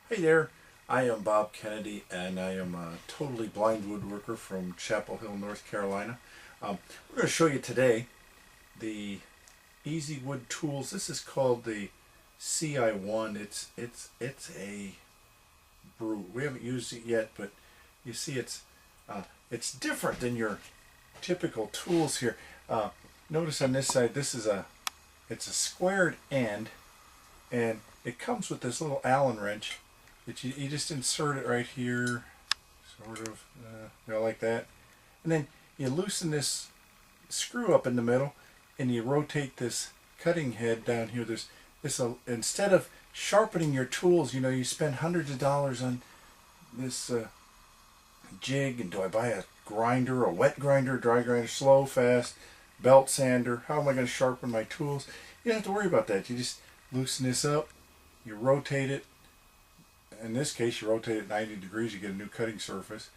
Hey there, I am Bob Kennedy and I am a totally blind woodworker from Chapel Hill, North Carolina. We're going to show you today the Easy Wood tools. This is called the CI1. It's a brew. We haven't used it yet, but you see it's different than your typical tools here. Notice on this side, it's a squared end, and it comes with this little Allen wrench that you just insert it right here, sort of, like that. And then you loosen this screw up in the middle, and you rotate this cutting head down here. There's this, instead of sharpening your tools, you spend hundreds of dollars on this jig, and do I buy a grinder, a wet grinder, dry grinder, slow, fast, belt sander? How am I going to sharpen my tools? You don't have to worry about that. You just loosen this up, you rotate it. In this case, you rotate it 90 degrees, you get a new cutting surface.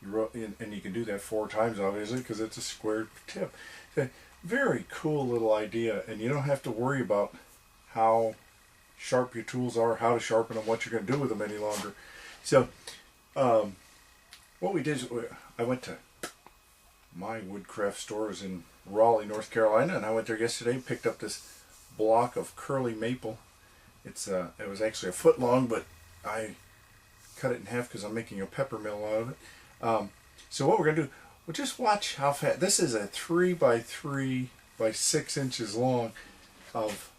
And you can do that 4 times, obviously, because it's a squared tip. It's a very cool little idea, and you don't have to worry about how sharp your tools are, how to sharpen them, what you're going to do with them any longer. So, what we did is I went to my woodcraft stores in Raleigh, North Carolina, and I went there yesterday and picked up this block of curly maple. It was actually a foot long, but I cut it in half because I'm making a pepper mill out of it. So what we're going to do, we'll just watch how fast. This is a 3 by 3 by 6 inches long of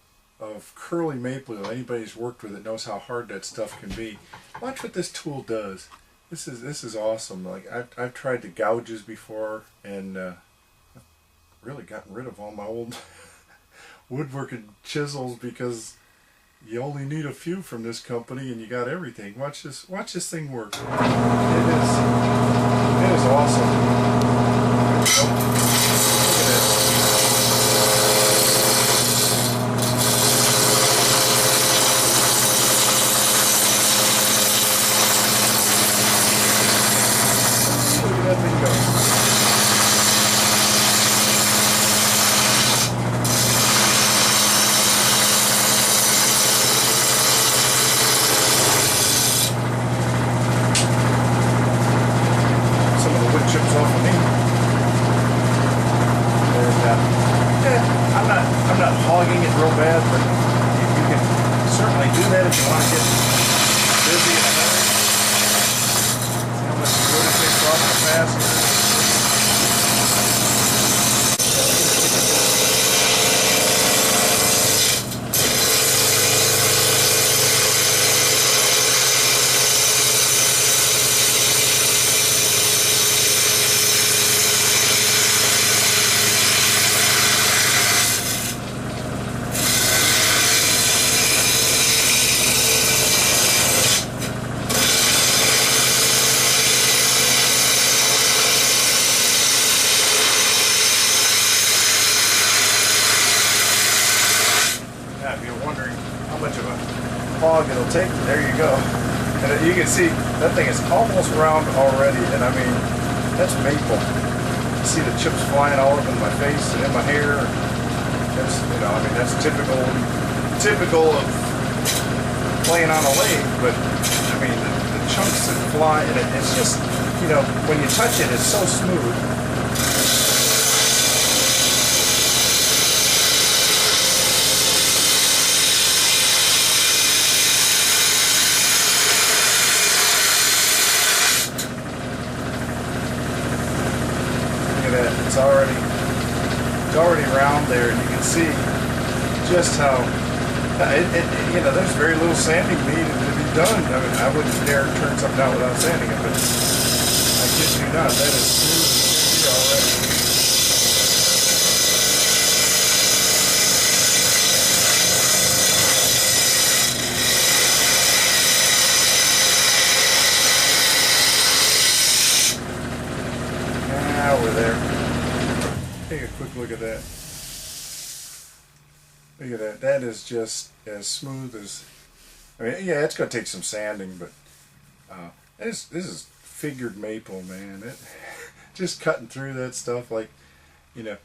curly maple. Anybody who's worked with it knows how hard that stuff can be. Watch what this tool does. This is awesome. Like I've tried the gouges before, and I've really gotten rid of all my old woodworking chisels because you only need a few from this company and you got everything. Watch this thing work. It is awesome. Look at that. Look at that thing go. Chips off of me, and I'm not hogging it real bad, but you can certainly do that if you want to get busy in a hurry. See how much wood it takes off so fast. If you're wondering how much of a hog it'll take, there you go. And you can see that thing is almost round already, and I mean, that's maple. You see the chips flying all up in my face and in my hair. That's, that's typical of playing on a lathe, but I mean, the chunks that fly, and it's just, when you touch it, it's so smooth. It's already round there, and you can see just how there's very little sanding needed to be done. I mean, I wouldn't dare turn something out without sanding it, but I kid you not, that is smooth as can be already. Now we're there. Take a quick look at that. Look at that. That is just as smooth as. I mean, yeah, it's going to take some sanding, but this is figured maple, man. Just cutting through that stuff, like, and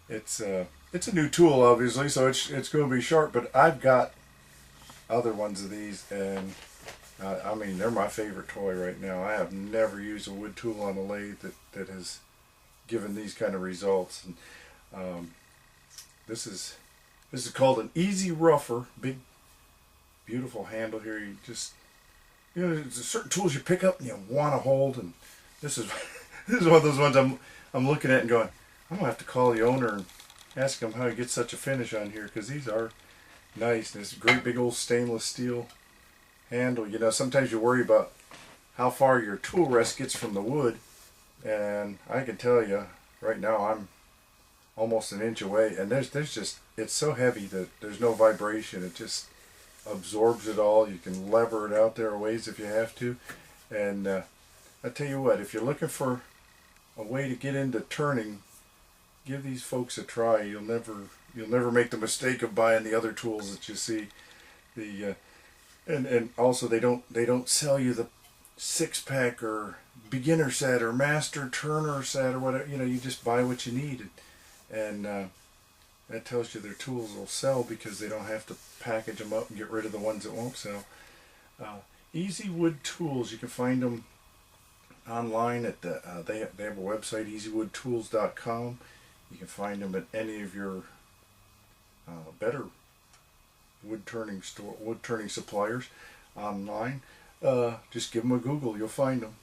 it's a new tool, obviously, so it's going to be sharp. But I've got other ones of these, and I mean, they're my favorite toy right now. I have never used a wood tool on a lathe that has given these kind of results. And this is called an Easy Rougher. Big, beautiful handle here. You just, there's certain tools you pick up and you want to hold, and this is this is one of those ones I'm looking at and going, I'm gonna have to call the owner and ask him how he gets such a finish on here, because these are nice. This great big old stainless steel handle. Sometimes you worry about how far your tool rest gets from the wood, and I can tell you right now I'm almost an inch away, and there's just, it's so heavy that there's no vibration. It just absorbs it all. You can lever it out there a ways if you have to. And I tell you what, if you're looking for a way to get into turning, give these folks a try. You'll never make the mistake of buying the other tools that you see. And also they don't sell you the 6-pack or beginner set or master turner set or whatever. You just buy what you need, and that tells you their tools will sell, because they don't have to package them up and get rid of the ones that won't sell. Easy Wood Tools, you can find them online at they have a website, easywoodtools.com. You can find them at any of your better wood turning suppliers online. Just give them a Google, you'll find them.